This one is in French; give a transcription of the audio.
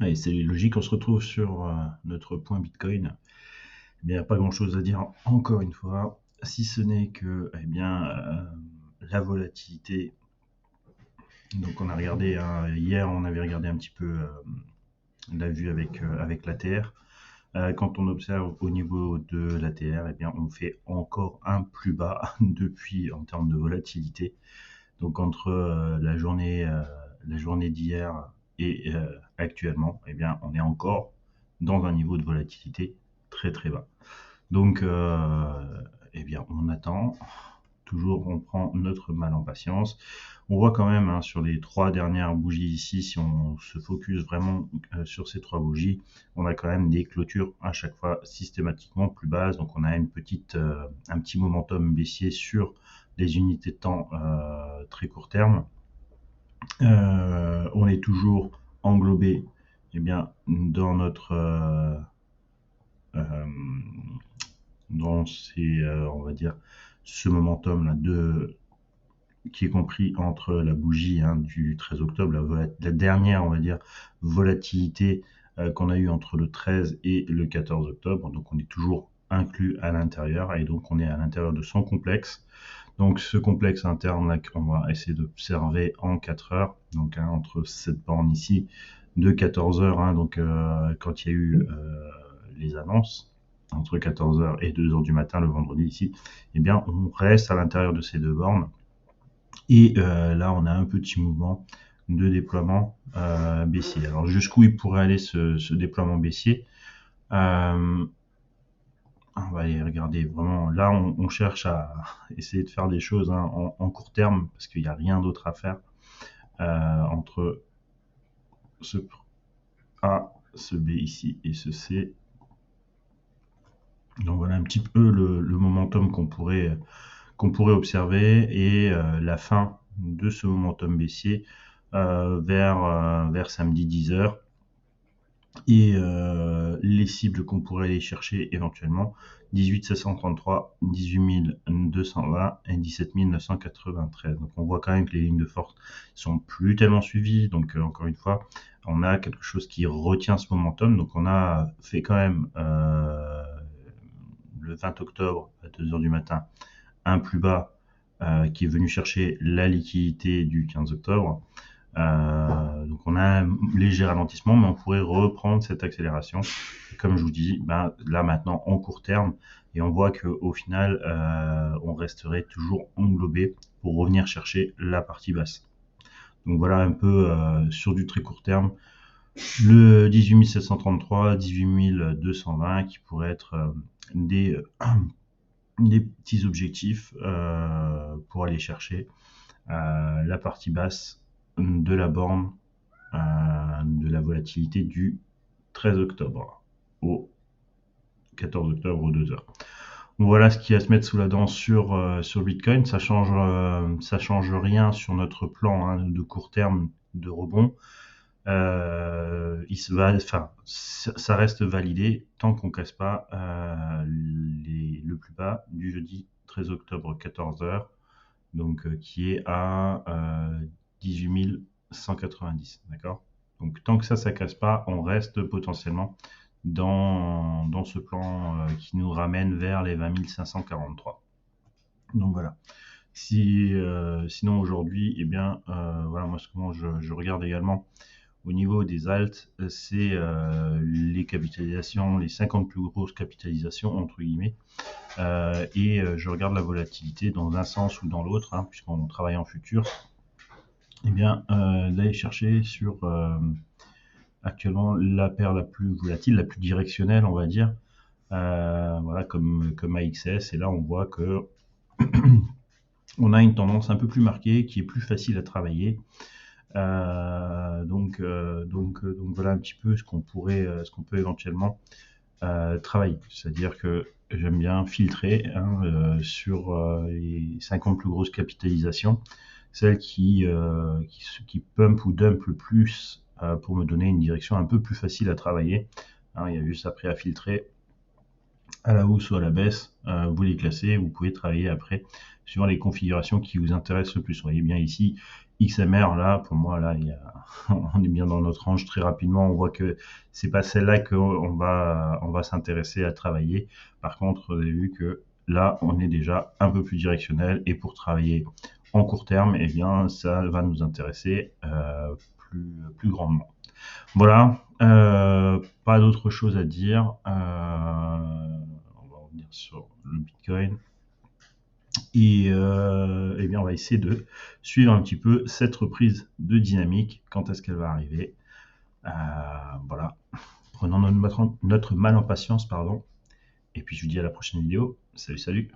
Allez, salut Logique, on se retrouve sur notre point Bitcoin. Eh bien, il n'y a pas grand-chose à dire encore une fois, si ce n'est que la volatilité. Donc on a regardé, hier on avait regardé un petit peu la vue avec l'ATR. Quand on observe au niveau de l'ATR, eh bien on fait encore un plus bas depuis en termes de volatilité. Donc entre la journée d'hier et actuellement, eh bien, on est encore dans un niveau de volatilité très très bas. Donc, eh bien, on attend. Toujours, on prend notre mal en patience. On voit quand même sur les 3 dernières bougies ici, si on se focus vraiment sur ces 3 bougies, on a quand même des clôtures à chaque fois systématiquement plus basses. Donc on a un petit momentum baissier sur les unités de temps très court terme. On est toujours englobé dans notre dans on va dire ce momentum là qui est compris entre la bougie du 13 octobre, la dernière, on va dire, volatilité qu'on a eu entre le 13 et le 14 octobre. Donc on est toujours inclus à l'intérieur et donc on est à l'intérieur de son complexe. Donc ce complexe interne là qu'on va essayer d'observer en 4 heures, donc entre cette borne ici de 14 heures, donc quand il y a eu les annonces, entre 14 heures et 2 heures du matin le vendredi ici, eh bien on reste à l'intérieur de ces 2 bornes. Et là, on a un petit mouvement de déploiement baissier. Alors, jusqu'où il pourrait aller ce déploiement baissier on va aller regarder vraiment. Là, on cherche à essayer de faire des choses en court terme parce qu'il n'y a rien d'autre à faire entre ce A, ce B ici et ce C. Donc voilà un petit peu le momentum qu'on pourrait observer et la fin de ce momentum baissier vers samedi 10 heures. Et les cibles qu'on pourrait aller chercher éventuellement 18 733, 18 220 et 17 993. Donc on voit quand même que les lignes de force sont plus tellement suivies. Donc encore une fois, on a quelque chose qui retient ce momentum. Donc on a fait quand même le 20 octobre à 2 heures du matin un plus bas qui est venu chercher la liquidité du 15 octobre. Donc on a un léger ralentissement, mais on pourrait reprendre cette accélération. Et comme je vous dis, là maintenant en court terme, et on voit qu'au final, on resterait toujours englobé pour revenir chercher la partie basse. Donc voilà un peu sur du très court terme, le 18 733, 18 220 qui pourraient être des petits objectifs pour aller chercher la partie basse de la borne de la volatilité du 13 octobre au 14 octobre aux 2 heures. Donc voilà ce qu'il y a à se mettre sous la dent sur Bitcoin. Ça change rien sur notre plan de court terme de rebond. Ça reste validé tant qu'on casse pas le plus bas du jeudi 13 octobre 14 heures, donc qui est à 18 190, d'accord. Donc tant que ça casse pas, on reste potentiellement dans ce plan qui nous ramène vers les 20 543. Donc voilà. Sinon aujourd'hui, voilà, moi comment je regarde également au niveau des alts, c'est les capitalisations, les 50 plus grosses capitalisations entre guillemets, et je regarde la volatilité dans un sens ou dans l'autre, puisqu'on travaille en futur. D'aller chercher sur actuellement la paire la plus volatile, la plus directionnelle, on va dire, voilà, comme AXS. Et là, on voit que on a une tendance un peu plus marquée, qui est plus facile à travailler. Donc voilà un petit peu ce qu'on peut éventuellement travailler. C'est-à-dire que j'aime bien filtrer sur les 50 plus grosses capitalisations, celles qui pump ou dump le plus pour me donner une direction un peu plus facile à travailler. Il y a juste après à filtrer à la hausse ou à la baisse, vous les classez, vous pouvez travailler après sur les configurations qui vous intéressent le plus. Vous voyez bien ici, XMR, là, pour moi, là, on est bien dans notre range très rapidement. On voit que c'est pas celle-là on va s'intéresser à travailler. Par contre, vous avez vu que là, on est déjà un peu plus directionnel, et pour travailler en court terme, eh bien, ça va nous intéresser plus grandement. Voilà, pas d'autre chose à dire. On va revenir sur le Bitcoin. Et bien, on va essayer de suivre un petit peu cette reprise de dynamique. Quand est-ce qu'elle va arriver? Voilà. Prenons notre mal en patience, pardon. Et puis, je vous dis à la prochaine vidéo. Salut, salut.